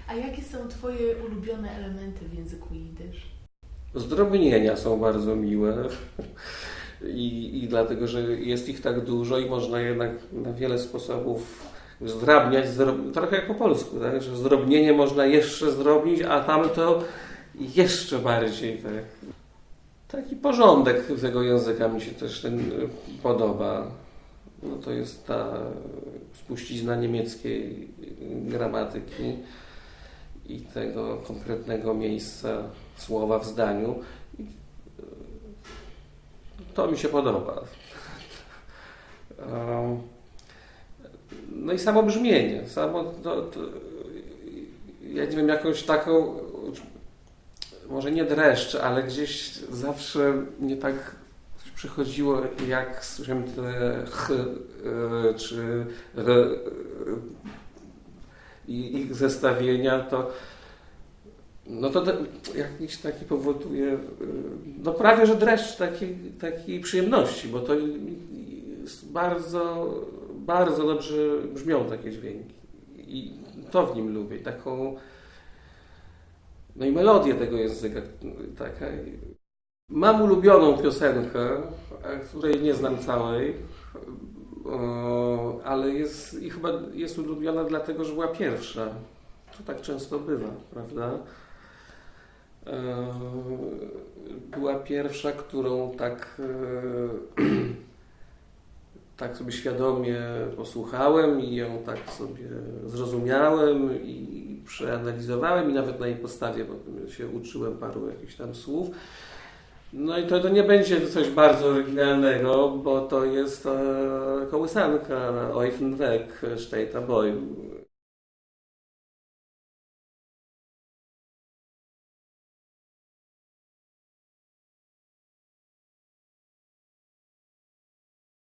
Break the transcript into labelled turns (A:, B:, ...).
A: A jakie są Twoje ulubione elementy w języku jidysz?
B: Zdrobnienia są bardzo miłe i dlatego, że jest ich tak dużo i można jednak na wiele sposobów zdrabniać, trochę jak po polsku, tak? Że zdrobnienie można jeszcze zdrobnić, a tamto jeszcze bardziej. Tak? Taki porządek tego języka mi się też ten podoba. No to jest ta spuścizna niemieckiej gramatyki i tego konkretnego miejsca słowa w zdaniu. To mi się podoba. No i samo brzmienie. Ja nie wiem, jakąś taką, może nie dreszcz, ale gdzieś zawsze mnie tak przychodziło, jak słyszałem te ch czy r i ich zestawienia, to no to jakiś taki powoduje, no prawie że dreszcz takiej przyjemności, bo to jest bardzo, bardzo dobrze brzmią takie dźwięki i to w nim lubię, taką, no i melodię tego języka. Taka. Mam ulubioną piosenkę, której nie znam całej, ale chyba jest ulubiona dlatego, że była pierwsza. To tak często bywa, prawda? Była pierwsza, którą tak sobie świadomie posłuchałem i ją tak sobie zrozumiałem i przeanalizowałem i nawet na jej podstawie bo się uczyłem paru jakichś tam słów. No i to nie będzie coś bardzo oryginalnego, bo to jest kołysanka Oifenweg Steita Boi.